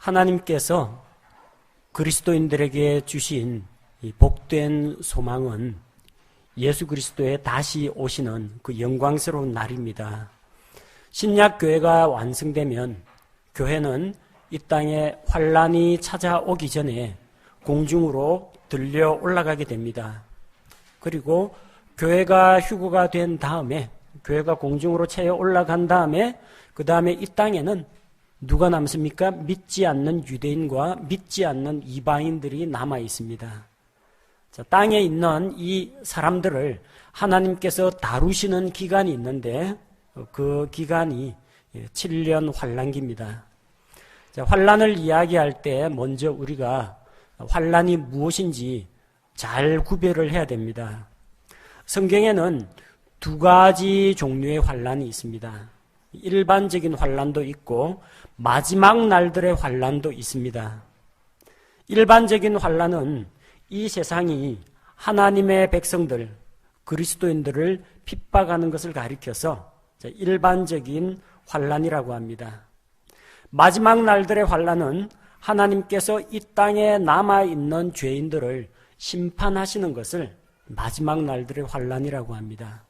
하나님께서 그리스도인들에게 주신 이 복된 소망은 예수 그리스도의 다시 오시는 그 영광스러운 날입니다. 신약 교회가 완성되면 교회는 이 땅에 환란이 찾아오기 전에 공중으로 들려 올라가게 됩니다. 그리고 교회가 휴거가 된 다음에, 교회가 공중으로 채워 올라간 다음에, 그 다음에 이 땅에는 누가 남습니까? 믿지 않는 유대인과 믿지 않는 이방인들이 남아 있습니다. 자, 땅에 있는 이 사람들을 하나님께서 다루시는 기간이 있는데 그 기간이 7년 환란기입니다. 자, 환란을 이야기할 때 먼저 우리가 환란이 무엇인지 잘 구별을 해야 됩니다. 성경에는 두 가지 종류의 환란이 있습니다. 일반적인 환란도 있고 마지막 날들의 환란도 있습니다. 일반적인 환란은 이 세상이 하나님의 백성들, 그리스도인들을 핍박하는 것을 가리켜서 일반적인 환란이라고 합니다. 마지막 날들의 환란은 하나님께서 이 땅에 남아있는 죄인들을 심판하시는 것을 마지막 날들의 환란이라고 합니다.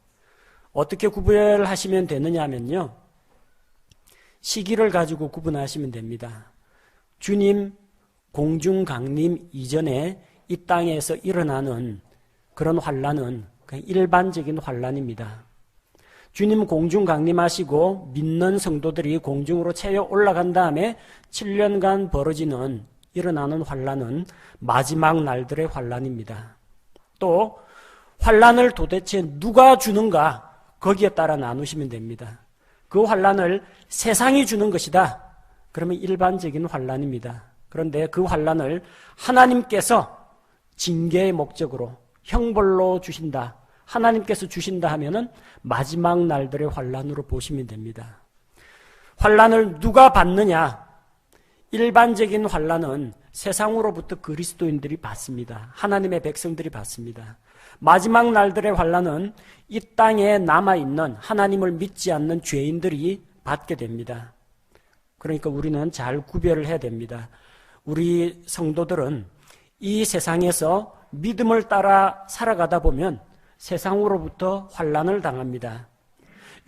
어떻게 구별하시면 되느냐 하면요, 시기를 가지고 구분하시면 됩니다. 주님 공중 강림 이전에 이 땅에서 일어나는 그런 환란은 그냥 일반적인 환란입니다. 주님 공중 강림하시고 믿는 성도들이 공중으로 채워 올라간 다음에 7년간 벌어지는 일어나는 환란은 마지막 날들의 환란입니다. 또 환란을 도대체 누가 주는가, 거기에 따라 나누시면 됩니다. 그 환란을 세상이 주는 것이다, 그러면 일반적인 환란입니다. 그런데 그 환란을 하나님께서 징계의 목적으로 형벌로 주신다, 하나님께서 주신다 하면은 마지막 날들의 환란으로 보시면 됩니다. 환란을 누가 받느냐? 일반적인 환란은 세상으로부터 그리스도인들이 받습니다. 하나님의 백성들이 받습니다. 마지막 날들의 환란은 이 땅에 남아있는 하나님을 믿지 않는 죄인들이 받게 됩니다. 그러니까 우리는 잘 구별을 해야 됩니다. 우리 성도들은 이 세상에서 믿음을 따라 살아가다 보면 세상으로부터 환란을 당합니다.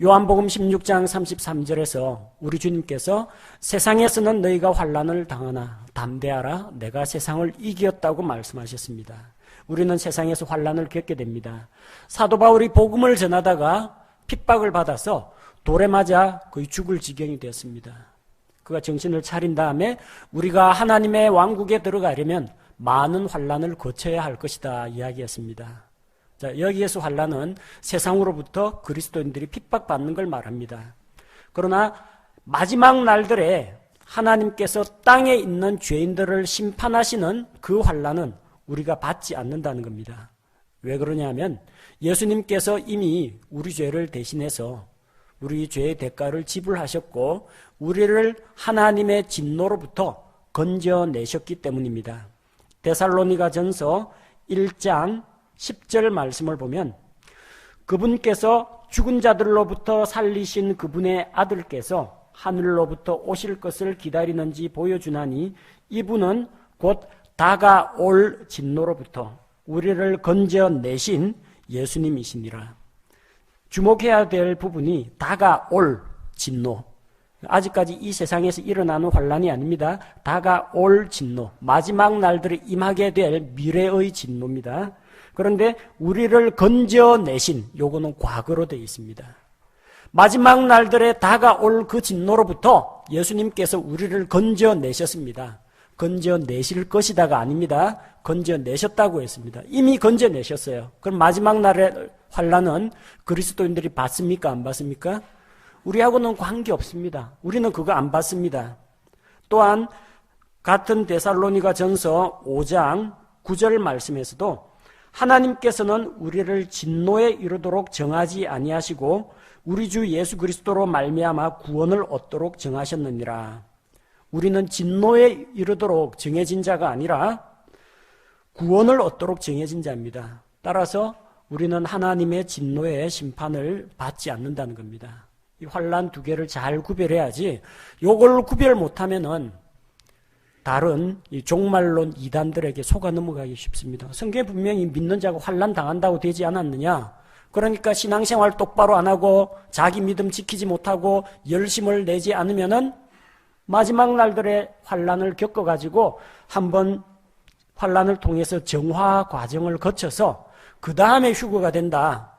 요한복음 16장 33절에서 우리 주님께서 세상에서는 너희가 환란을 당하나 담대하라, 내가 세상을 이겼다고 말씀하셨습니다. 우리는 세상에서 환란을 겪게 됩니다. 사도 바울이 복음을 전하다가 핍박을 받아서 돌에 맞아 거의 죽을 지경이 되었습니다. 그가 정신을 차린 다음에 우리가 하나님의 왕국에 들어가려면 많은 환란을 거쳐야 할 것이다 이야기했습니다. 자, 여기에서 환란은 세상으로부터 그리스도인들이 핍박받는 걸 말합니다. 그러나 마지막 날들에 하나님께서 땅에 있는 죄인들을 심판하시는 그 환란은 우리가 받지 않는다는 겁니다. 왜 그러냐면 예수님께서 이미 우리 죄를 대신해서 우리 죄의 대가를 지불하셨고 우리를 하나님의 진노로부터 건져내셨기 때문입니다. 데살로니가전서 1장 10절 말씀을 보면 그분께서 죽은 자들로부터 살리신 그분의 아들께서 하늘로부터 오실 것을 기다리는지 보여주나니 이분은 곧 다가올 진노로부터 우리를 건져내신 예수님이시니라. 주목해야 될 부분이 다가올 진노. 아직까지 이 세상에서 일어나는 환란이 아닙니다. 다가올 진노, 마지막 날들에 임하게 될 미래의 진노입니다. 그런데 우리를 건져내신, 요거는 과거로 되어 있습니다. 마지막 날들에 다가올 그 진노로부터 예수님께서 우리를 건져내셨습니다. 건져내실 것이다가 아닙니다. 건져내셨다고 했습니다. 이미 건져내셨어요. 그럼 마지막 날의 환란은 그리스도인들이 받습니까? 안 받습니까? 우리하고는 관계없습니다. 우리는 그거 안 받습니다. 또한 같은 데살로니가 전서 5장 9절 말씀에서도 하나님께서는 우리를 진노에 이르도록 정하지 아니하시고 우리 주 예수 그리스도로 말미암아 구원을 얻도록 정하셨느니라. 우리는 진노에 이르도록 정해진 자가 아니라 구원을 얻도록 정해진 자입니다. 따라서 우리는 하나님의 진노의 심판을 받지 않는다는 겁니다. 이 환란 두 개를 잘 구별해야지, 요걸 구별 못하면은 다른 이 종말론 이단들에게 속아 넘어가기 쉽습니다. 성경에 분명히 믿는 자가 환난 당한다고 되지 않았느냐? 그러니까 신앙생활 똑바로 안 하고 자기 믿음 지키지 못하고 열심을 내지 않으면은 마지막 날들의 환난을 겪어가지고 한번 환난을 통해서 정화 과정을 거쳐서 그 다음에 휴거가 된다.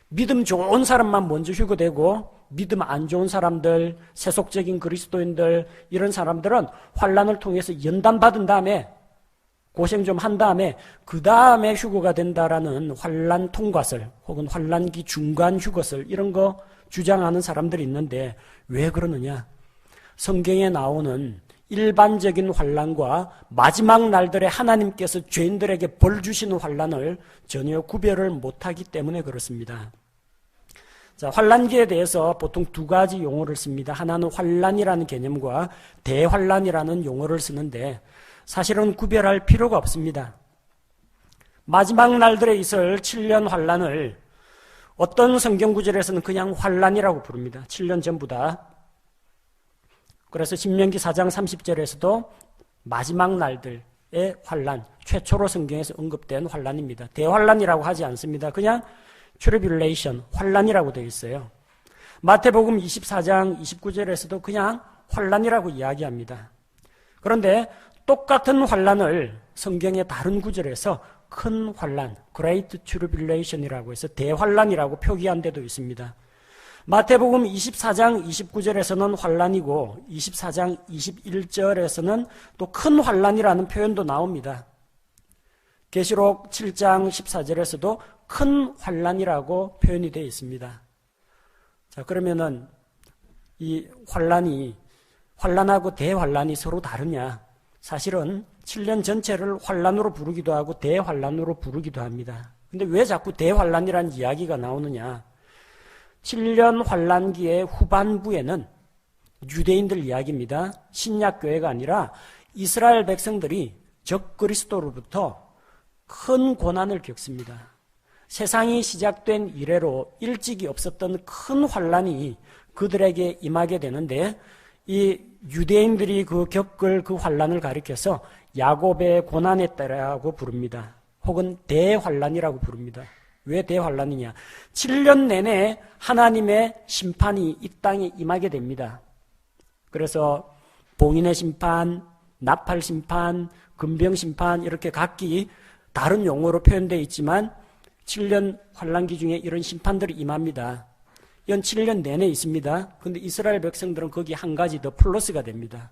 믿음 좋은 사람만 먼저 휴거되고 믿음 안 좋은 사람들, 세속적인 그리스도인들 이런 사람들은 환난을 통해서 연단받은 다음에 고생 좀 한 다음에 그 다음에 휴거가 된다라는 환난 통과설 혹은 환난기 중간 휴거설 이런 거 주장하는 사람들이 있는데 왜 그러느냐? 성경에 나오는 일반적인 환난과 마지막 날들에 하나님께서 죄인들에게 벌 주시는 환난을 전혀 구별을 못하기 때문에 그렇습니다. 자, 환난기에 대해서 보통 두 가지 용어를 씁니다. 하나는 환난이라는 개념과 대환난이라는 용어를 쓰는데 사실은 구별할 필요가 없습니다. 마지막 날들에 있을 7년 환난을 어떤 성경 구절에서는 그냥 환난이라고 부릅니다. 7년 전부다. 그래서 신명기 4장 30절에서도 마지막 날들의 환난, 최초로 성경에서 언급된 환난입니다. 대환난이라고 하지 않습니다. 그냥 트리뷸레이션, 환난이라고 되어 있어요. 마태복음 24장 29절에서도 그냥 환난이라고 이야기합니다. 그런데 똑같은 환난을 성경의 다른 구절에서 큰 환난, Great Tribulation이라고 해서 대환난이라고 표기한 데도 있습니다. 마태복음 24장 29절에서는 환난이고 24장 21절에서는 또 큰 환난이라는 표현도 나옵니다. 계시록 7장 14절에서도 큰 환난이라고 표현이 되어 있습니다. 자, 그러면은 이 환난하고 대환난이 서로 다르냐? 사실은 7년 전체를 환난으로 부르기도 하고 대환난으로 부르기도 합니다. 근데 왜 자꾸 대환난이라는 이야기가 나오느냐? 7년 환난기의 후반부에는 유대인들 이야기입니다. 신약교회가 아니라 이스라엘 백성들이 적그리스도로부터 큰 고난을 겪습니다. 세상이 시작된 이래로 일찍이 없었던 큰 환난이 그들에게 임하게 되는데 이 유대인들이 겪을 그 환난을 가리켜서 야곱의 고난의 때라고 부릅니다. 혹은 대환난이라고 부릅니다. 왜 대환난이냐? 7년 내내 하나님의 심판이 이 땅에 임하게 됩니다. 그래서 봉인의 심판, 나팔 심판, 금병 심판 이렇게 각기 다른 용어로 표현되어 있지만 7년 환난기 중에 이런 심판들이 임합니다. 이건 7년 내내 있습니다. 그런데 이스라엘 백성들은 거기 한 가지 더 플러스가 됩니다.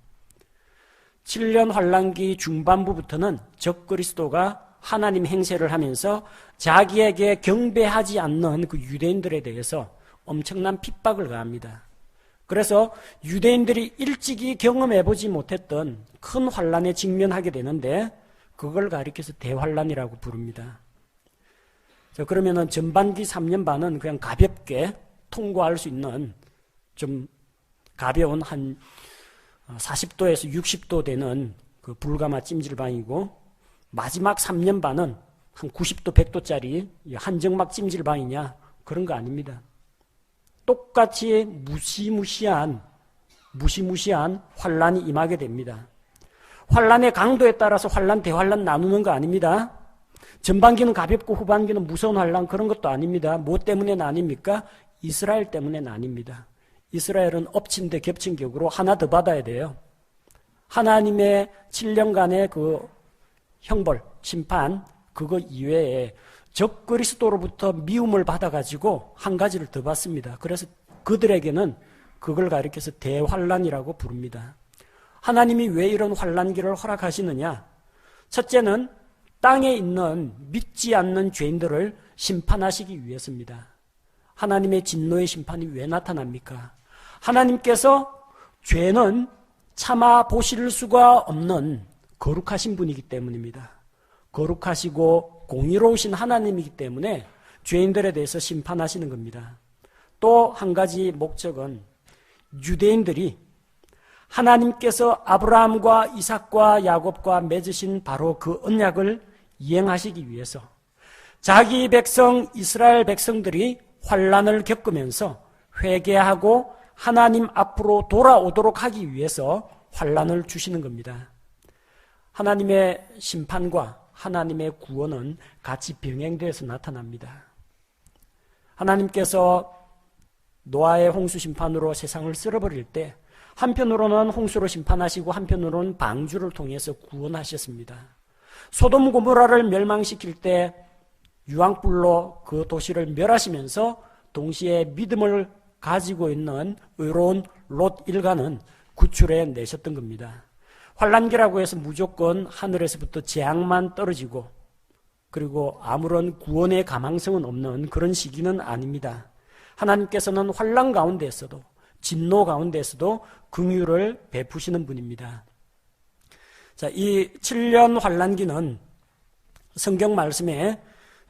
7년 환난기 중반부부터는 적그리스도가 하나님 행세를 하면서 자기에게 경배하지 않는 그 유대인들에 대해서 엄청난 핍박을 가합니다. 그래서 유대인들이 일찍이 경험해보지 못했던 큰 환난에 직면하게 되는데 그걸 가리켜서 대환난이라고 부릅니다. 자, 그러면은 전반기 3년 반은 그냥 가볍게 통과할 수 있는 좀 가벼운 한 40도에서 60도 되는 그 불가마 찜질방이고 마지막 3년 반은 한 90도, 100도짜리 한정막 찜질방이냐? 그런 거 아닙니다. 똑같이 무시무시한 환난이 임하게 됩니다. 환난의 강도에 따라서 환난, 대환난 나누는 거 아닙니다. 전반기는 가볍고 후반기는 무서운 환난 그런 것도 아닙니다. 뭐 때문에 나뉩니까? 이스라엘 때문에 나뉩니다. 이스라엘은 엎친 데 겹친 격으로 하나 더 받아야 돼요. 하나님의 7년간의 그 형벌, 심판 그거 이외에 적그리스도로부터 미움을 받아가지고 한 가지를 더 받습니다. 그래서 그들에게는 그걸 가리켜서 대환난이라고 부릅니다. 하나님이 왜 이런 환난기를 허락하시느냐? 첫째는 땅에 있는 믿지 않는 죄인들을 심판하시기 위해서입니다. 하나님의 진노의 심판이 왜 나타납니까? 하나님께서 죄는 참아 보실 수가 없는 거룩하신 분이기 때문입니다. 거룩하시고 공의로우신 하나님이기 때문에 죄인들에 대해서 심판하시는 겁니다. 또 한 가지 목적은 유대인들이 하나님께서 아브라함과 이삭과 야곱과 맺으신 바로 그 언약을 이행하시기 위해서 자기 백성 이스라엘 백성들이 환난을 겪으면서 회개하고 하나님 앞으로 돌아오도록 하기 위해서 환난을 주시는 겁니다. 하나님의 심판과 하나님의 구원은 같이 병행되어서 나타납니다. 하나님께서 노아의 홍수 심판으로 세상을 쓸어버릴 때 한편으로는 홍수로 심판하시고 한편으로는 방주를 통해서 구원하셨습니다. 소돔 고모라를 멸망시킬 때 유황불로 그 도시를 멸하시면서 동시에 믿음을 가지고 있는 의로운 롯 일가는 구출해 내셨던 겁니다. 환란기라고 해서 무조건 하늘에서부터 재앙만 떨어지고 그리고 아무런 구원의 가망성은 없는 그런 시기는 아닙니다. 하나님께서는 환란 가운데에서도 진노 가운데에서도 긍휼을 베푸시는 분입니다. 자, 이 7년 환란기는 성경 말씀에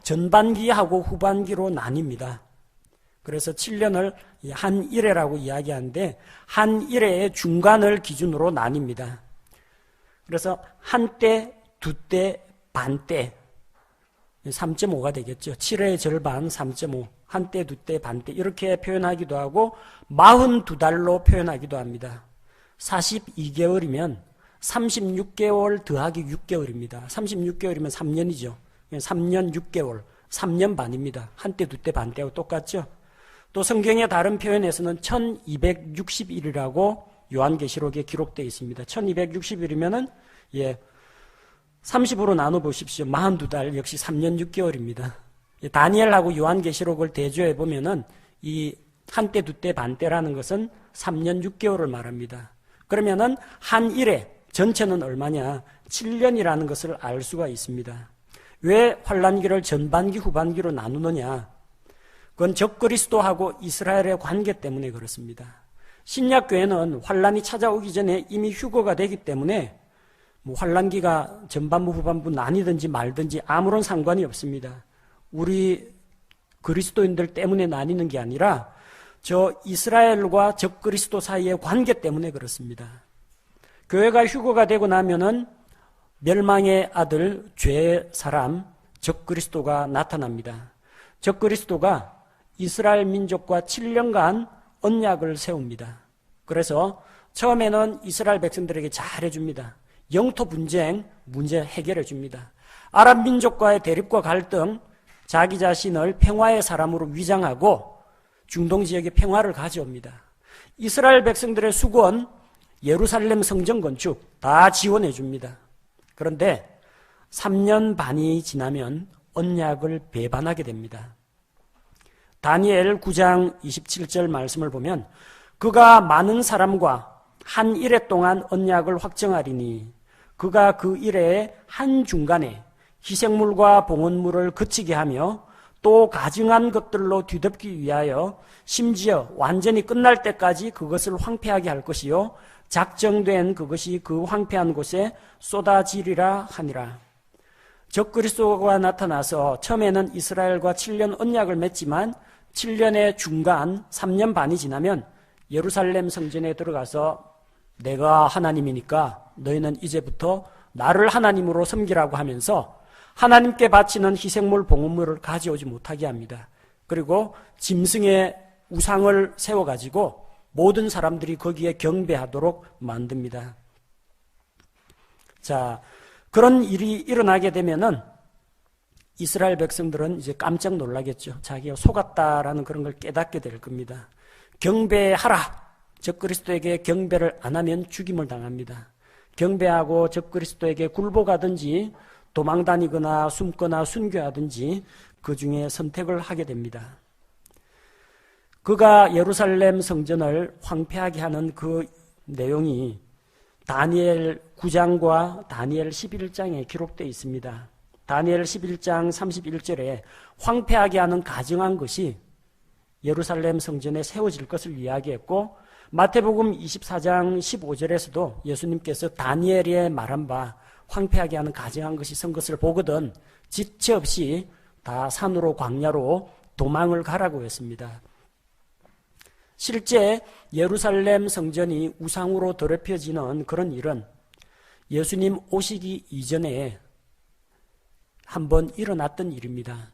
전반기하고 후반기로 나뉩니다. 그래서 7년을 한 일회라고 이야기하는데 한 일회의 중간을 기준으로 나뉩니다. 그래서 한 때, 두 때, 반 때 3.5가 되겠죠. 7회의 절반 3.5 한 때, 두 때, 반 때 이렇게 표현하기도 하고 42달로 표현하기도 합니다. 42개월이면 36개월 더하기 6개월입니다. 36개월이면 3년이죠. 3년 6개월, 3년 반입니다. 한 때, 두 때, 반 때하고 똑같죠. 또 성경의 다른 표현에서는 1260일이라고 요한계시록에 기록되어 있습니다. 1260일이면은 30으로 나눠 보십시오. 42달 역시 3년 6개월입니다. 다니엘하고 요한계시록을 대조해 보면은 이 한때, 두때, 반때라는 것은 3년 6개월을 말합니다. 그러면은 한 일에 전체는 얼마냐? 7년이라는 것을 알 수가 있습니다. 왜 환란기를 전반기, 후반기로 나누느냐? 그건 적그리스도하고 이스라엘의 관계 때문에 그렇습니다. 신약교회는 환란이 찾아오기 전에 이미 휴거가 되기 때문에 환란기가 전반부, 후반부 나뉘든지 말든지 아무런 상관이 없습니다. 우리 그리스도인들 때문에 나뉘는 게 아니라 저 이스라엘과 적그리스도 사이의 관계 때문에 그렇습니다. 교회가 휴거가 되고 나면은 멸망의 아들, 죄의 사람, 적그리스도가 나타납니다. 적그리스도가 이스라엘 민족과 7년간 언약을 세웁니다. 그래서 처음에는 이스라엘 백성들에게 잘해줍니다. 영토 분쟁 문제 해결해 줍니다. 아랍 민족과의 대립과 갈등, 자기 자신을 평화의 사람으로 위장하고 중동 지역에 평화를 가져옵니다. 이스라엘 백성들의 수건, 예루살렘 성전 건축 다 지원해 줍니다. 그런데 3년 반이 지나면 언약을 배반하게 됩니다. 다니엘 9장 27절 말씀을 보면 그가 많은 사람과 한 일해 동안 언약을 확정하리니 그가 그 일해의 한중간에 희생물과 봉헌물을 그치게 하며 또 가증한 것들로 뒤덮기 위하여 심지어 완전히 끝날 때까지 그것을 황폐하게 할 것이요 작정된 그것이 그 황폐한 곳에 쏟아지리라 하니라. 적그리스도가 나타나서 처음에는 이스라엘과 7년 언약을 맺지만 7년의 중간 3년 반이 지나면 예루살렘 성전에 들어가서 내가 하나님이니까 너희는 이제부터 나를 하나님으로 섬기라고 하면서 하나님께 바치는 희생물 봉헌물을 가져오지 못하게 합니다. 그리고 짐승의 우상을 세워가지고 모든 사람들이 거기에 경배하도록 만듭니다. 자, 그런 일이 일어나게 되면은 이스라엘 백성들은 이제 깜짝 놀라겠죠. 자기가 속았다라는 그런 걸 깨닫게 될 겁니다. 경배하라. 적그리스도에게 경배를 안 하면 죽임을 당합니다. 경배하고 적그리스도에게 굴복하든지 도망다니거나 숨거나 순교하든지 그 중에 선택을 하게 됩니다. 그가 예루살렘 성전을 황폐하게 하는 그 내용이 다니엘 9장과 다니엘 11장에 기록되어 있습니다. 다니엘 11장 31절에 황폐하게 하는 가증한 것이 예루살렘 성전에 세워질 것을 이야기했고 마태복음 24장 15절에서도 예수님께서 다니엘이 말한 바 황폐하게 하는 가증한 것이 선 것을 보거든 지체 없이 다 산으로 광야로 도망을 가라고 했습니다. 실제 예루살렘 성전이 우상으로 더럽혀지는 그런 일은 예수님 오시기 이전에 한번 일어났던 일입니다.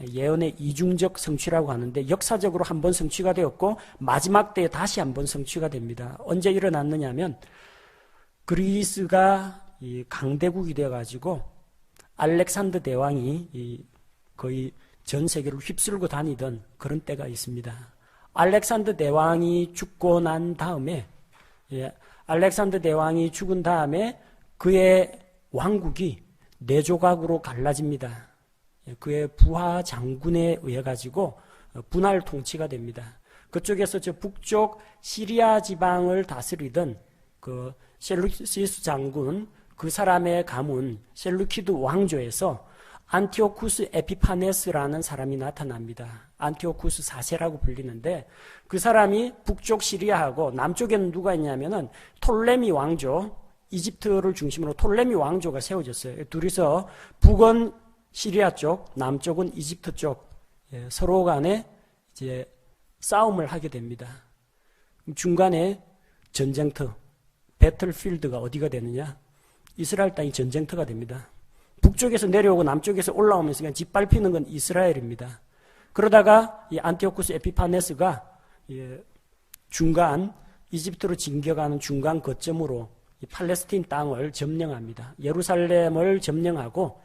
예언의 이중적 성취라고 하는데 역사적으로 한번 성취가 되었고 마지막 때에 다시 한번 성취가 됩니다. 언제 일어났느냐 하면 그리스가 이 강대국이 되어가지고 알렉산더 대왕이 거의 전 세계를 휩쓸고 다니던 그런 때가 있습니다. 알렉산더 대왕이 죽고 난 다음에 알렉산더 대왕이 죽은 다음에 그의 왕국이 네 조각으로 갈라집니다. 그의 부하 장군에 의해 가지고 분할 통치가 됩니다. 그쪽에서 저 북쪽 시리아 지방을 다스리던 그 셀루시스 장군, 그 사람의 가문 셀루키드 왕조에서 안티오쿠스 에피파네스라는 사람이 나타납니다. 안티오쿠스 4세라고 불리는데 그 사람이 북쪽 시리아하고 남쪽에는 누가 있냐면은 톨레미 왕조, 이집트를 중심으로 톨레미 왕조가 세워졌어요. 둘이서 북은 시리아 쪽, 남쪽은 이집트 쪽 서로 간에 이제 싸움을 하게 됩니다. 중간에 전쟁터, 배틀필드가 어디가 되느냐? 이스라엘 땅이 전쟁터가 됩니다. 북쪽에서 내려오고 남쪽에서 올라오면서 그냥 짓밟히는 건 이스라엘입니다. 그러다가 이 안티오쿠스 에피파네스가 중간 이집트로 진격하는 중간 거점으로 이 팔레스틴 땅을 점령합니다. 예루살렘을 점령하고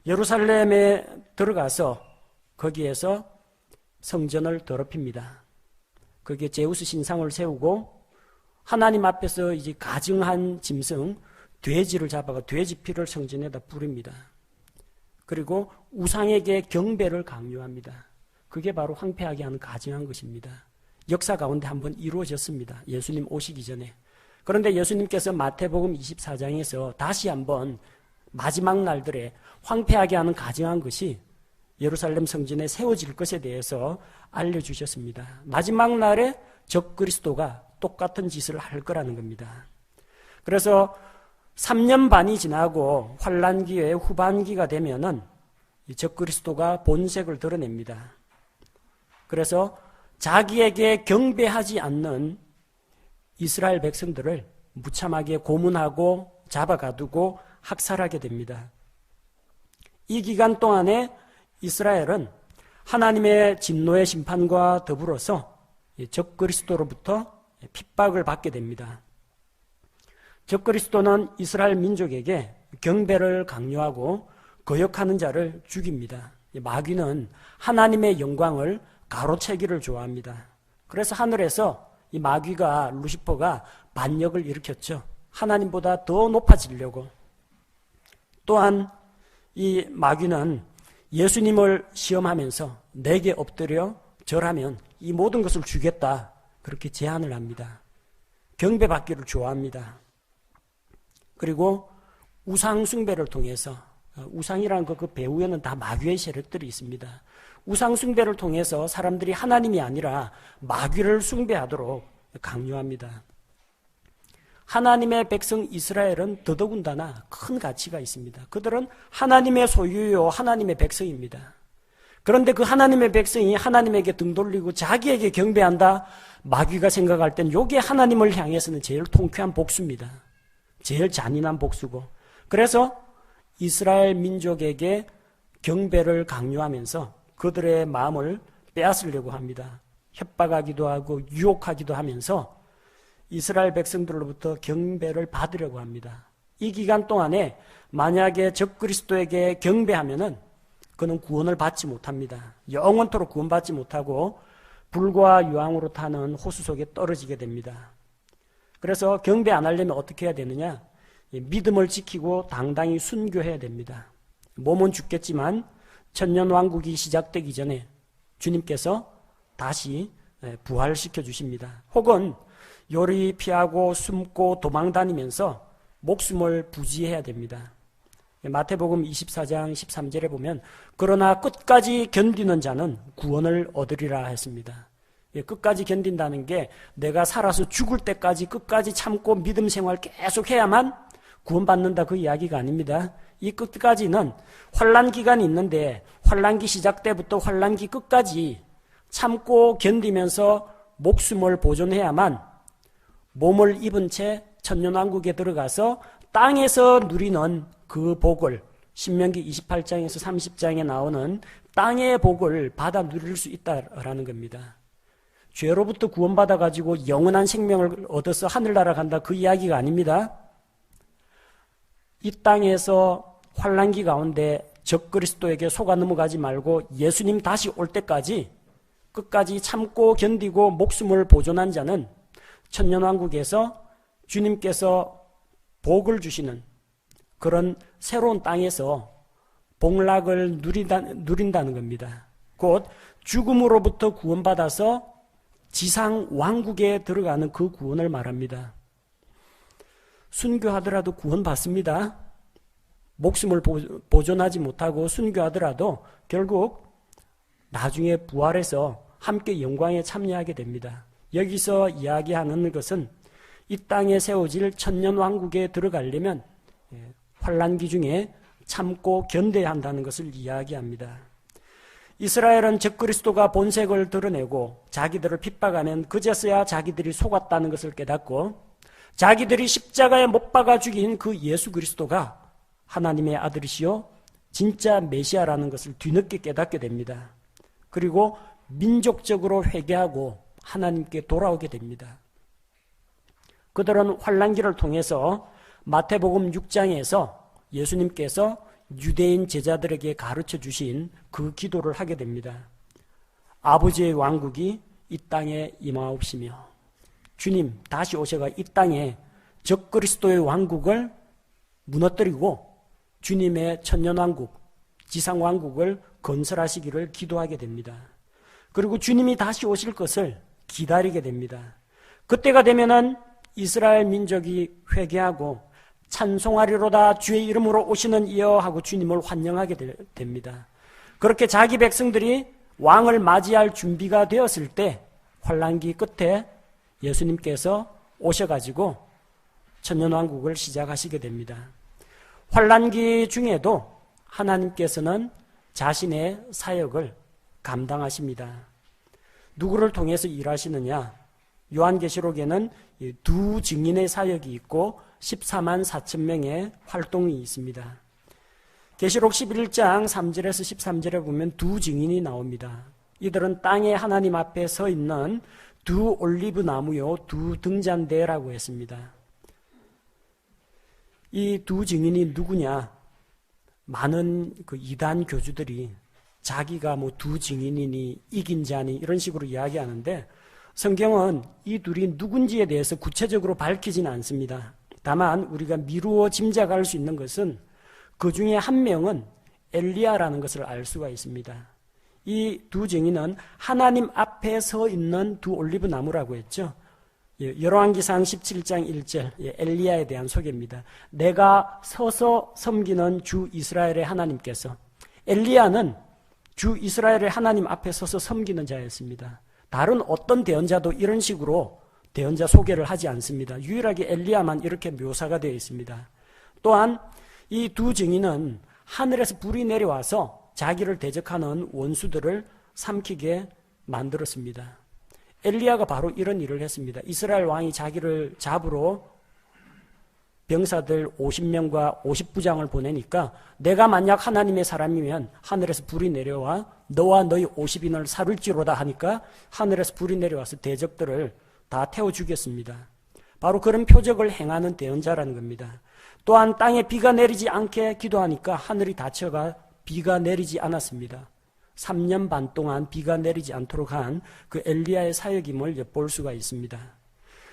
예루살렘에 들어가서 거기에서 성전을 더럽힙니다. 거기에 제우스 신상을 세우고 하나님 앞에서 이제 가증한 짐승 돼지를 잡아가 돼지 피를 성전에다 뿌립니다. 그리고 우상에게 경배를 강요합니다. 그게 바로 황폐하게 하는 가증한 것입니다. 역사 가운데 한번 이루어졌습니다. 예수님 오시기 전에. 그런데 예수님께서 마태복음 24장에서 다시 한번 마지막 날들에 황폐하게 하는 가증한 것이 예루살렘 성전에 세워질 것에 대해서 알려주셨습니다. 마지막 날에 적그리스도가 똑같은 짓을 할 거라는 겁니다. 그래서 3년 반이 지나고 환란기의 후반기가 되면은 적그리스도가 본색을 드러냅니다. 그래서 자기에게 경배하지 않는 이스라엘 백성들을 무참하게 고문하고 잡아가두고 학살하게 됩니다. 이 기간 동안에 이스라엘은 하나님의 진노의 심판과 더불어서 적그리스도로부터 핍박을 받게 됩니다. 적그리스도는 이스라엘 민족에게 경배를 강요하고 거역하는 자를 죽입니다. 마귀는 하나님의 영광을 가로채기를 좋아합니다. 그래서 하늘에서 이 마귀가 루시퍼가 반역을 일으켰죠. 하나님보다 더 높아지려고. 또한 이 마귀는 예수님을 시험하면서 내게 엎드려 절하면 이 모든 것을 주겠다. 그렇게 제안을 합니다. 경배받기를 좋아합니다. 그리고 우상 숭배를 통해서 우상이라는 그 배후에는 다 마귀의 세력들이 있습니다. 우상 숭배를 통해서 사람들이 하나님이 아니라 마귀를 숭배하도록 강요합니다. 하나님의 백성 이스라엘은 더더군다나 큰 가치가 있습니다. 그들은 하나님의 소유요 하나님의 백성입니다. 그런데 그 하나님의 백성이 하나님에게 등 돌리고 자기에게 경배한다? 마귀가 생각할 땐 이게 하나님을 향해서는 제일 통쾌한 복수입니다. 제일 잔인한 복수고. 그래서 이스라엘 민족에게 경배를 강요하면서 그들의 마음을 빼앗으려고 합니다. 협박하기도 하고 유혹하기도 하면서 이스라엘 백성들로부터 경배를 받으려고 합니다. 이 기간 동안에 만약에 적그리스도에게 경배하면은 그는 구원을 받지 못합니다. 영원토록 구원받지 못하고 불과 유황으로 타는 호수 속에 떨어지게 됩니다. 그래서 경배 안 하려면 어떻게 해야 되느냐? 믿음을 지키고 당당히 순교해야 됩니다. 몸은 죽겠지만 천년왕국이 시작되기 전에 주님께서 다시 부활시켜 주십니다. 혹은 요리 피하고 숨고 도망다니면서 목숨을 부지해야 됩니다. 마태복음 24장 13절에 보면 그러나 끝까지 견디는 자는 구원을 얻으리라 했습니다. 끝까지 견딘다는 게 내가 살아서 죽을 때까지 끝까지 참고 믿음 생활 계속 해야만 구원받는다 그 이야기가 아닙니다. 이 끝까지는 환난 기간이 있는데 환난기 시작 때부터 환난기 끝까지 참고 견디면서 목숨을 보존해야만 몸을 입은 채 천년왕국에 들어가서 땅에서 누리는 그 복을 신명기 28장에서 30장에 나오는 땅의 복을 받아 누릴 수 있다라는 겁니다. 죄로부터 구원받아가지고 영원한 생명을 얻어서 하늘나라 간다 그 이야기가 아닙니다. 이 땅에서 환난기 가운데 적그리스도에게 속아 넘어가지 말고 예수님 다시 올 때까지 끝까지 참고 견디고 목숨을 보존한 자는 천년왕국에서 주님께서 복을 주시는 그런 새로운 땅에서 복락을 누린다는 겁니다. 곧 죽음으로부터 구원받아서 지상 왕국에 들어가는 그 구원을 말합니다. 순교하더라도 구원받습니다. 목숨을 보존하지 못하고 순교하더라도 결국 나중에 부활해서 함께 영광에 참여하게 됩니다. 여기서 이야기하는 것은 이 땅에 세워질 천년왕국에 들어가려면 환난기 중에 참고 견뎌야 한다는 것을 이야기합니다. 이스라엘은 적그리스도가 본색을 드러내고 자기들을 핍박하면 그제서야 자기들이 속았다는 것을 깨닫고 자기들이 십자가에 못 박아 죽인 그 예수 그리스도가 하나님의 아들이시요 진짜 메시아라는 것을 뒤늦게 깨닫게 됩니다. 그리고 민족적으로 회개하고 하나님께 돌아오게 됩니다. 그들은 환난기를 통해서 마태복음 6장에서 예수님께서 유대인 제자들에게 가르쳐 주신 그 기도를 하게 됩니다. 아버지의 왕국이 이 땅에 임하옵시며 주님 다시 오셔가 이 땅에 적그리스도의 왕국을 무너뜨리고 주님의 천년왕국, 지상왕국을 건설하시기를 기도하게 됩니다. 그리고 주님이 다시 오실 것을 기다리게 됩니다. 그때가 되면은 이스라엘 민족이 회개하고 찬송하리로다 주의 이름으로 오시는 이여 하고 주님을 환영하게 됩니다. 그렇게 자기 백성들이 왕을 맞이할 준비가 되었을 때 환난기 끝에 예수님께서 오셔가지고 천년왕국을 시작하시게 됩니다. 환난기 중에도 하나님께서는 자신의 사역을 감당하십니다. 누구를 통해서 일하시느냐? 요한계시록에는 두 증인의 사역이 있고 14만 4천 명의 활동이 있습니다. 계시록 11장 3절에서 13절에 보면 두 증인이 나옵니다. 이들은 땅에 하나님 앞에 서 있는 두 올리브 나무요 두 등잔대라고 했습니다. 이 두 증인이 누구냐? 많은 그 이단 교주들이 자기가 뭐 두 증인이니 이긴 자니 이런 식으로 이야기하는데 성경은 이 둘이 누군지에 대해서 구체적으로 밝히지는 않습니다. 다만 우리가 미루어 짐작할 수 있는 것은 그 중에 한 명은 엘리야라는 것을 알 수가 있습니다. 이 두 증인은 하나님 앞에 서 있는 두 올리브 나무라고 했죠. 열왕기상 17장 1절 엘리야에 대한 소개입니다. 내가 서서 섬기는 주 이스라엘의 하나님께서 엘리야는 주 이스라엘의 하나님 앞에 서서 섬기는 자였습니다. 다른 어떤 대언자도 이런 식으로 대언자 소개를 하지 않습니다. 유일하게 엘리야만 이렇게 묘사가 되어 있습니다. 또한 이 두 증인은 하늘에서 불이 내려와서 자기를 대적하는 원수들을 삼키게 만들었습니다. 엘리야가 바로 이런 일을 했습니다. 이스라엘 왕이 자기를 잡으러 병사들 50명과 50부장을 보내니까 내가 만약 하나님의 사람이면 하늘에서 불이 내려와 너와 너희 50인을 살을지로다 하니까 하늘에서 불이 내려와서 대적들을 다 태워 죽였습니다. 바로 그런 표적을 행하는 대언자라는 겁니다. 또한 땅에 비가 내리지 않게 기도하니까 하늘이 닫혀가 비가 내리지 않았습니다. 3년 반 동안 비가 내리지 않도록 한 그 엘리야의 사역임을 엿볼 수가 있습니다.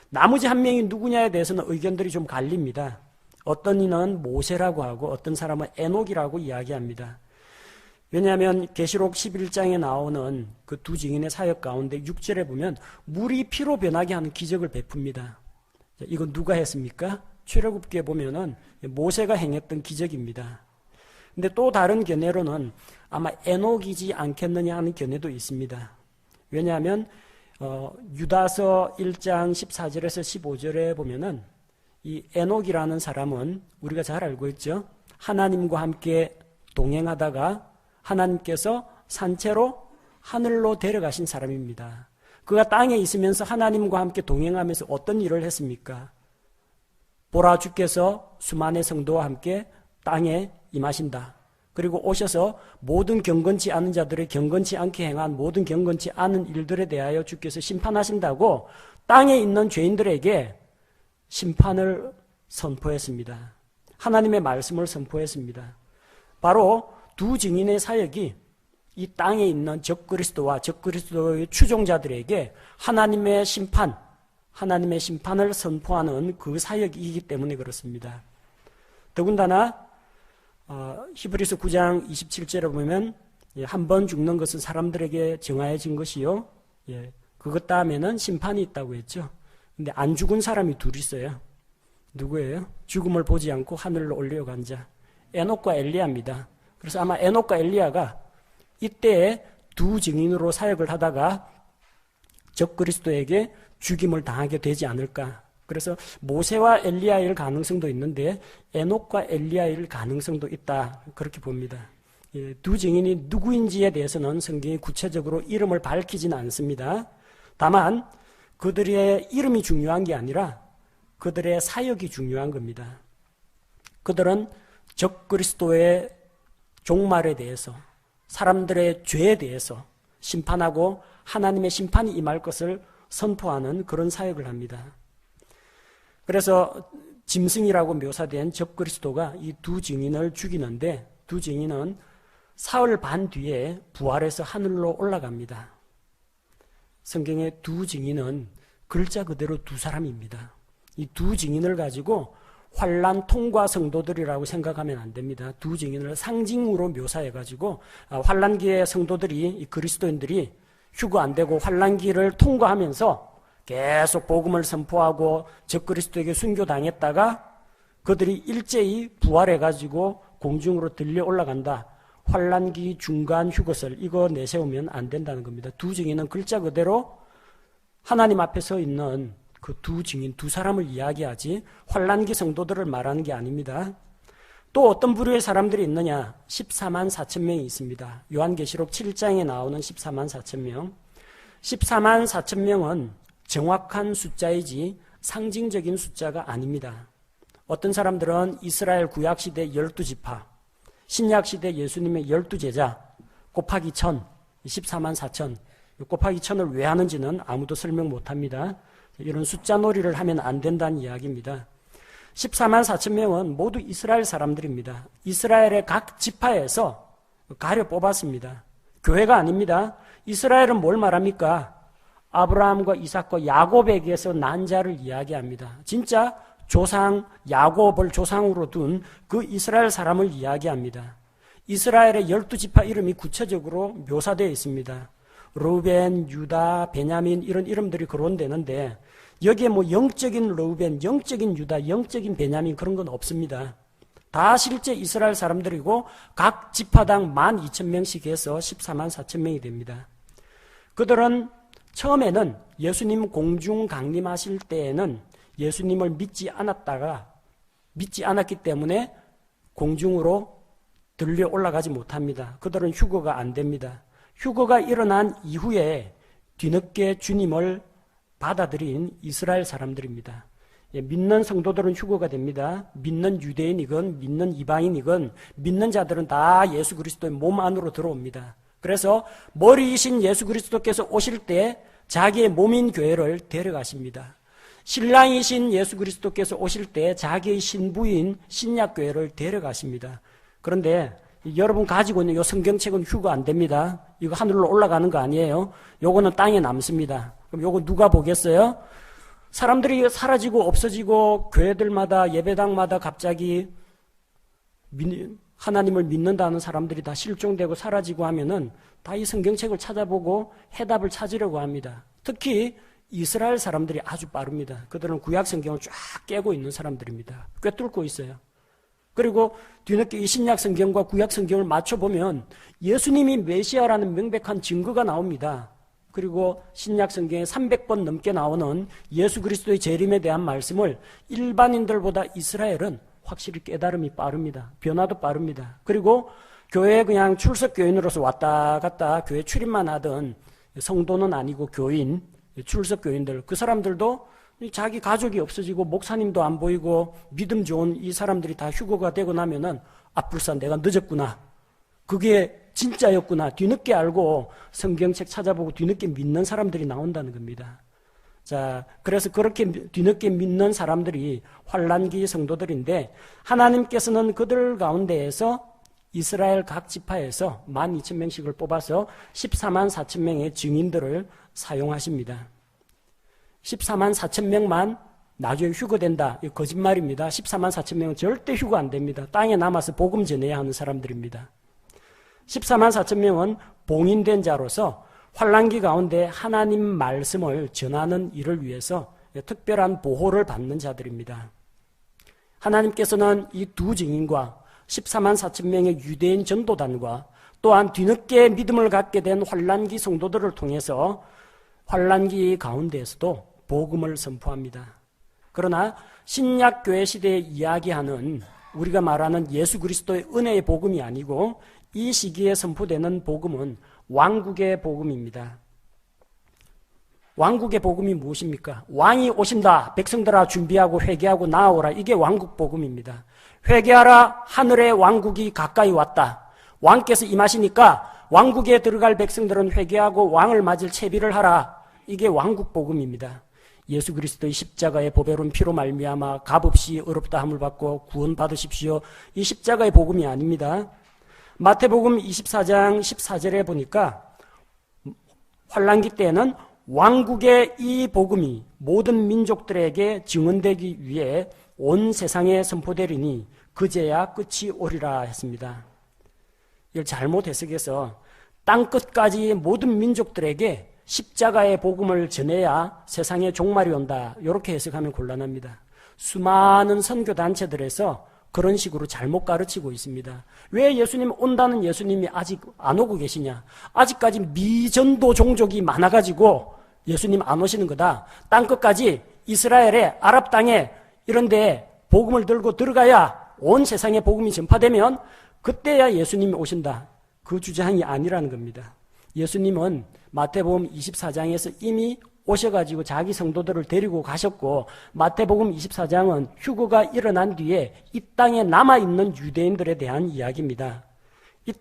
나머지 한 명이 누구냐에 대해서는 의견들이 좀 갈립니다. 어떤 이는 모세라고 하고 어떤 사람은 에녹이라고 이야기합니다. 왜냐하면 계시록 11장에 나오는 그 두 증인의 사역 가운데 6절에 보면 물이 피로 변하게 하는 기적을 베풉니다. 이건 누가 했습니까? 출애굽기에 보면은 모세가 행했던 기적입니다. 근데 또 다른 견해로는 아마 에녹이지 않겠느냐 하는 견해도 있습니다. 왜냐하면 유다서 1장 14절에서 15절에 보면은 이 에녹이라는 사람은 우리가 잘 알고 있죠. 하나님과 함께 동행하다가 하나님께서 산채로 하늘로 데려가신 사람입니다. 그가 땅에 있으면서 하나님과 함께 동행하면서 어떤 일을 했습니까? 보라 주께서 수만의 성도와 함께 땅에 임하신다. 그리고 오셔서 모든 경건치 않은 자들의 경건치 않게 행한 모든 경건치 않은 일들에 대하여 주께서 심판하신다고 땅에 있는 죄인들에게 심판을 선포했습니다. 하나님의 말씀을 선포했습니다. 바로 두 증인의 사역이 이 땅에 있는 적그리스도와 적그리스도의 추종자들에게 하나님의 심판을 선포하는 그 사역이기 때문에 그렇습니다. 더군다나 히브리서 9장 27절에 보면 한 번 죽는 것은 사람들에게 정하여진 것이요, 그것 다음에는 심판이 있다고 했죠. 근데 안 죽은 사람이 둘 있어요. 누구예요? 죽음을 보지 않고 하늘로 올려간 자, 에녹과 엘리야입니다. 그래서 아마 에녹과 엘리야가 이때에 두 증인으로 사역을 하다가 적그리스도에게 죽임을 당하게 되지 않을까. 그래서 모세와 엘리야일 가능성도 있는데 에녹과 엘리야일 가능성도 있다, 그렇게 봅니다. 두 증인이 누구인지에 대해서는 성경이 구체적으로 이름을 밝히지는 않습니다. 다만 그들의 이름이 중요한 게 아니라 그들의 사역이 중요한 겁니다. 그들은 적그리스도의 종말에 대해서, 사람들의 죄에 대해서 심판하고 하나님의 심판이 임할 것을 선포하는 그런 사역을 합니다. 그래서 짐승이라고 묘사된 적그리스도가 이 두 증인을 죽이는데, 두 증인은 사흘 반 뒤에 부활해서 하늘로 올라갑니다. 성경의 두 증인은 글자 그대로 두 사람입니다. 이 두 증인을 가지고 환난 통과 성도들이라고 생각하면 안 됩니다. 두 증인을 상징으로 묘사해가지고 환난기의 성도들이, 이 그리스도인들이 휴거 안 되고 환난기를 통과하면서 계속 복음을 선포하고 적그리스도에게 순교당했다가 그들이 일제히 부활해가지고 공중으로 들려 올라간다. 환난기 중간 휴거설, 이거 내세우면 안 된다는 겁니다. 두 증인은 글자 그대로 하나님 앞에 서 있는 그 두 증인, 두 사람을 이야기하지 환난기 성도들을 말하는 게 아닙니다. 또 어떤 부류의 사람들이 있느냐? 14만 4천 명이 있습니다. 요한계시록 7장에 나오는 14만 4천 명. 14만 4천 명은 정확한 숫자이지 상징적인 숫자가 아닙니다. 어떤 사람들은 이스라엘 구약시대 12지파, 신약시대 예수님의 12제자 곱하기 1000, 14만 4천, 곱하기 1000을 왜 하는지는 아무도 설명 못합니다. 이런 숫자 놀이를 하면 안 된다는 이야기입니다. 14만 4천 명은 모두 이스라엘 사람들입니다. 이스라엘의 각 지파에서 가려 뽑았습니다. 교회가 아닙니다. 이스라엘은 뭘 말합니까? 아브라함과 이삭과 야곱에게서 난 자를 이야기합니다. 진짜 조상 야곱을 조상으로 둔 그 이스라엘 사람을 이야기합니다. 이스라엘의 12지파 이름이 구체적으로 묘사되어 있습니다. 르우벤, 유다, 베냐민 이런 이름들이 거론되는데 여기에 뭐 영적인 르우벤, 영적인 유다, 영적인 베냐민 그런 건 없습니다. 다 실제 이스라엘 사람들이고 각 지파당 12,000명씩 해서 14만 4천 명이 됩니다. 그들은 처음에는 예수님 공중 강림하실 때에는 예수님을 믿지 않았기 때문에 공중으로 들려 올라가지 못합니다. 그들은 휴거가 안 됩니다. 휴거가 일어난 이후에 뒤늦게 주님을 받아들인 이스라엘 사람들입니다. 믿는 성도들은 휴거가 됩니다. 믿는 유대인이건 믿는 이방인이건 믿는 자들은 다 예수 그리스도의 몸 안으로 들어옵니다. 그래서 머리이신 예수 그리스도께서 오실 때 자기의 몸인 교회를 데려가십니다. 신랑이신 예수 그리스도께서 오실 때 자기의 신부인 신약교회를 데려가십니다. 그런데 여러분 가지고 있는 이 성경책은 휴거 안 됩니다. 이거 하늘로 올라가는 거 아니에요. 요거는 땅에 남습니다. 그럼 요거 누가 보겠어요? 사람들이 사라지고 없어지고 교회들마다 예배당마다 갑자기 하나님을 믿는다는 사람들이 다 실종되고 사라지고 하면은 다 이 성경책을 찾아보고 해답을 찾으려고 합니다. 특히 이스라엘 사람들이 아주 빠릅니다. 그들은 구약 성경을 쫙 깨고 있는 사람들입니다. 꿰뚫고 있어요. 그리고 뒤늦게 이 신약 성경과 구약 성경을 맞춰보면 예수님이 메시아라는 명백한 증거가 나옵니다. 그리고 신약 성경에 300번 넘게 나오는 예수 그리스도의 재림에 대한 말씀을 일반인들보다 이스라엘은 확실히 깨달음이 빠릅니다. 변화도 빠릅니다. 그리고 교회에 그냥 출석교인으로서 왔다 갔다 교회 출입만 하던 성도는 아니고 교인, 출석교인들, 그 사람들도 자기 가족이 없어지고 목사님도 안 보이고 믿음 좋은 이 사람들이 다 휴거가 되고 나면은 불사 내가 늦었구나. 그게 진짜였구나. 뒤늦게 알고 성경책 찾아보고 뒤늦게 믿는 사람들이 나온다는 겁니다. 자, 그래서 그렇게 뒤늦게 믿는 사람들이 환란기 성도들인데 하나님께서는 그들 가운데에서 이스라엘 각 지파에서 12,000명씩을 뽑아서 14만 4천 명의 증인들을 사용하십니다. 14만 4천 명만 나중에 휴거된다. 이거 거짓말입니다. 14만 4천 명은 절대 휴거 안 됩니다. 땅에 남아서 복음 전해야 하는 사람들입니다. 14만 4천 명은 봉인된 자로서 환란기 가운데 하나님 말씀을 전하는 일을 위해서 특별한 보호를 받는 자들입니다. 하나님께서는 이 두 증인과 14만 4천 명의 유대인 전도단과 또한 뒤늦게 믿음을 갖게 된 환란기 성도들을 통해서 환란기 가운데에서도 복음을 선포합니다. 그러나 신약교회 시대에 이야기하는 우리가 말하는 예수 그리스도의 은혜의 복음이 아니고 이 시기에 선포되는 복음은 왕국의 복음입니다. 왕국의 복음이 무엇입니까? 왕이 오신다. 백성들아 준비하고 회개하고 나아오라. 이게 왕국 복음입니다. 회개하라. 하늘의 왕국이 가까이 왔다. 왕께서 임하시니까 왕국에 들어갈 백성들은 회개하고 왕을 맞을 채비를 하라. 이게 왕국 복음입니다. 예수 그리스도의 십자가의 보배로운 피로 말미암아 값없이 의롭다함을 받고 구원 받으십시오. 이 십자가의 복음이 아닙니다. 마태복음 24장 14절에 보니까 환란기 때에는 왕국의 이 복음이 모든 민족들에게 증언되기 위해 온 세상에 선포되리니 그제야 끝이 오리라 했습니다. 이걸 잘못 해석해서 땅 끝까지 모든 민족들에게 십자가의 복음을 전해야 세상에 종말이 온다. 이렇게 해석하면 곤란합니다. 수많은 선교단체들에서 그런 식으로 잘못 가르치고 있습니다. 왜 예수님 온다는 예수님이 아직 안 오고 계시냐? 아직까지 미전도 종족이 많아가지고 예수님 안 오시는 거다. 땅끝까지 이스라엘의 아랍 땅에 이런 데 복음을 들고 들어가야 온 세상에 복음이 전파되면 그때야 예수님이 오신다. 그 주장이 아니라는 겁니다. 예수님은 마태복음 24장에서 이미 오셔가지고 자기 성도들을 데리고 가셨고 마태복음 24장은 휴거가 일어난 뒤에 이 땅에 남아있는 유대인들에 대한 이야기입니다.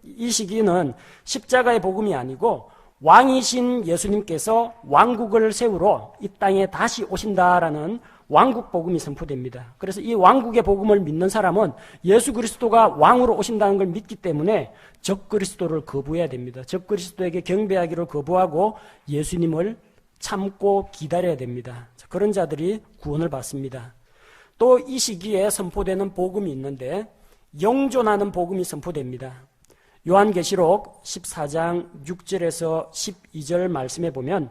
이 시기는 십자가의 복음이 아니고 왕이신 예수님께서 왕국을 세우러 이 땅에 다시 오신다라는 왕국 복음이 선포됩니다. 그래서 이 왕국의 복음을 믿는 사람은 예수 그리스도가 왕으로 오신다는 걸 믿기 때문에 적 그리스도를 거부해야 됩니다. 적 그리스도에게 경배하기를 거부하고 예수님을 참고 기다려야 됩니다. 그런 자들이 구원을 받습니다. 또 이 시기에 선포되는 복음이 있는데 영존하는 복음이 선포됩니다. 요한계시록 14장 6절에서 12절 말씀에 보면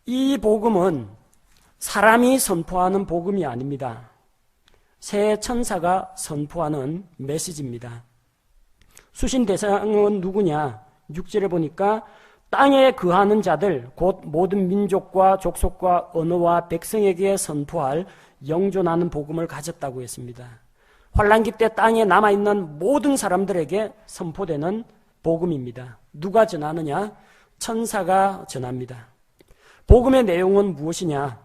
이 복음은 사람이 선포하는 복음이 아닙니다. 새 천사가 선포하는 메시지입니다. 수신 대상은 누구냐? 6절에 보니까 땅에 거하는 자들 곧 모든 민족과 족속과 언어와 백성에게 선포할 영존하는 복음을 가졌다고 했습니다. 환란기 때 땅에 남아있는 모든 사람들에게 선포되는 복음입니다. 누가 전하느냐? 천사가 전합니다. 복음의 내용은 무엇이냐?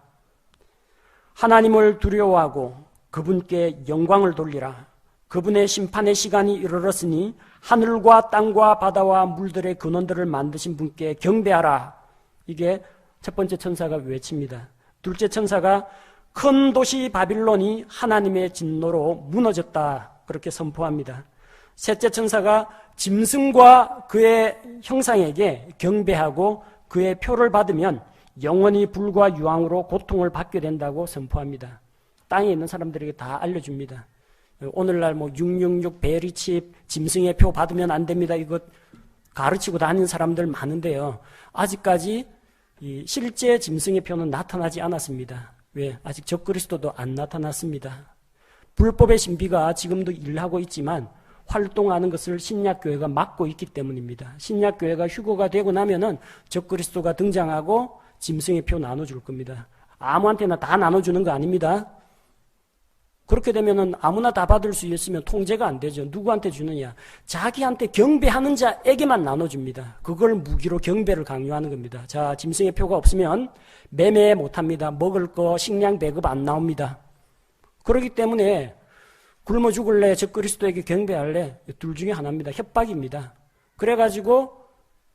하나님을 두려워하고 그분께 영광을 돌리라. 그분의 심판의 시간이 이르렀으니 하늘과 땅과 바다와 물들의 근원들을 만드신 분께 경배하라. 이게 첫 번째 천사가 외칩니다. 둘째 천사가 큰 도시 바빌론이 하나님의 진노로 무너졌다. 그렇게 선포합니다. 셋째 천사가 짐승과 그의 형상에게 경배하고 그의 표를 받으면 영원히 불과 유황으로 고통을 받게 된다고 선포합니다. 땅에 있는 사람들에게 다 알려줍니다. 오늘날 666 베리칩 짐승의 표 받으면 안 됩니다. 이거 가르치고 다니는 사람들 많은데요. 아직까지 실제 짐승의 표는 나타나지 않았습니다. 왜? 아직 적그리스도도 안 나타났습니다. 불법의 신비가 지금도 일하고 있지만 활동하는 것을 신약교회가 막고 있기 때문입니다. 신약교회가 휴거가 되고 나면은 적그리스도가 등장하고 짐승의 표 나눠줄 겁니다. 아무한테나 다 나눠주는 거 아닙니다. 그렇게 되면은 아무나 다 받을 수 있으면 통제가 안 되죠. 누구한테 주느냐? 자기한테 경배하는 자에게만 나눠줍니다. 그걸 무기로 경배를 강요하는 겁니다. 자, 짐승의 표가 없으면 매매 못합니다. 먹을 거 식량 배급 안 나옵니다. 그렇기 때문에 굶어 죽을래? 적그리스도에게 경배할래? 둘 중에 하나입니다. 협박입니다. 그래가지고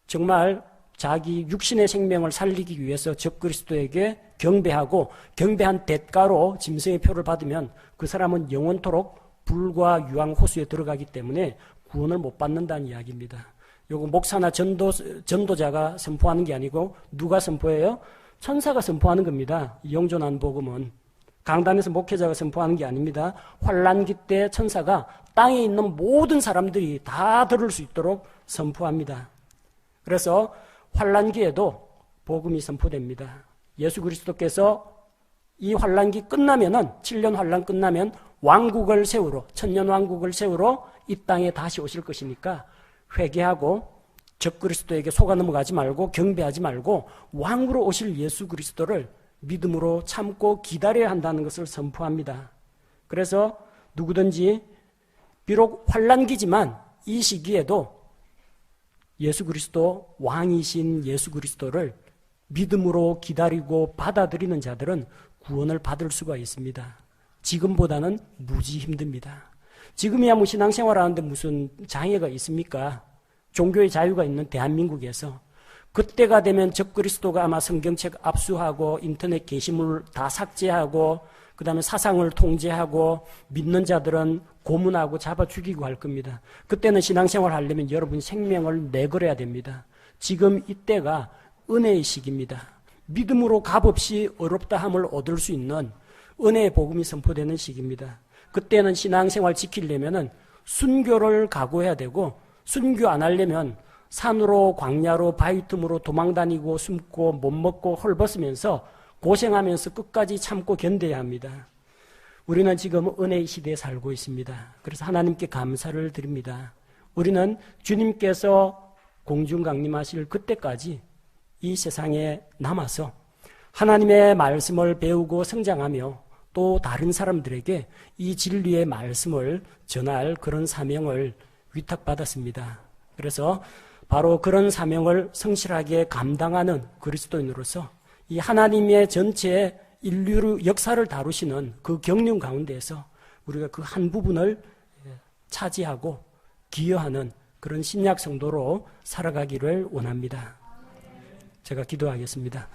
정말 자기 육신의 생명을 살리기 위해서 적그리스도에게 경배하고 경배한 대가로 짐승의 표를 받으면 그 사람은 영원토록 불과 유황 호수에 들어가기 때문에 구원을 못 받는다는 이야기입니다. 요거 목사나 전도자가 선포하는 게 아니고 누가 선포해요? 천사가 선포하는 겁니다. 영존한 복음은 강단에서 목회자가 선포하는 게 아닙니다. 환난기 때 천사가 땅에 있는 모든 사람들이 다 들을 수 있도록 선포합니다. 그래서 환난기에도 복음이 선포됩니다. 예수 그리스도께서 이 환난기 끝나면은 7년 환난 끝나면 왕국을 세우러 천년 왕국을 세우러 이 땅에 다시 오실 것이니까 회개하고 적그리스도에게 속아 넘어가지 말고 경배하지 말고 왕으로 오실 예수 그리스도를 믿음으로 참고 기다려야 한다는 것을 선포합니다. 그래서 누구든지 비록 환난기지만 이 시기에도 예수 그리스도 왕이신 예수 그리스도를 믿음으로 기다리고 받아들이는 자들은 구원을 받을 수가 있습니다. 지금보다는 무지 힘듭니다. 지금이야 뭐 신앙생활 하는데 무슨 장애가 있습니까? 종교의 자유가 있는 대한민국에서 그때가 되면 적그리스도가 아마 성경책 압수하고 인터넷 게시물 다 삭제하고 그 다음에 사상을 통제하고 믿는 자들은 고문하고 잡아 죽이고 할 겁니다. 그때는 신앙생활 하려면 여러분 생명을 내걸어야 됩니다. 지금 이때가 은혜의 시기입니다. 믿음으로 값없이 어렵다함을 얻을 수 있는 은혜의 복음이 선포되는 시기입니다. 그때는 신앙생활 지키려면 순교를 각오해야 되고 순교 안 하려면 산으로 광야로 바위 틈으로 도망다니고 숨고 못 먹고 헐벗으면서 고생하면서 끝까지 참고 견뎌야 합니다. 우리는 지금 은혜의 시대에 살고 있습니다. 그래서 하나님께 감사를 드립니다. 우리는 주님께서 공중 강림하실 그때까지 이 세상에 남아서 하나님의 말씀을 배우고 성장하며 또 다른 사람들에게 이 진리의 말씀을 전할 그런 사명을 위탁받았습니다. 그래서 바로 그런 사명을 성실하게 감당하는 그리스도인으로서 이 하나님의 전체 인류 역사를 다루시는 그 경륜 가운데에서 우리가 그 한 부분을 차지하고 기여하는 그런 신약 성도로 살아가기를 원합니다. 제가 기도하겠습니다.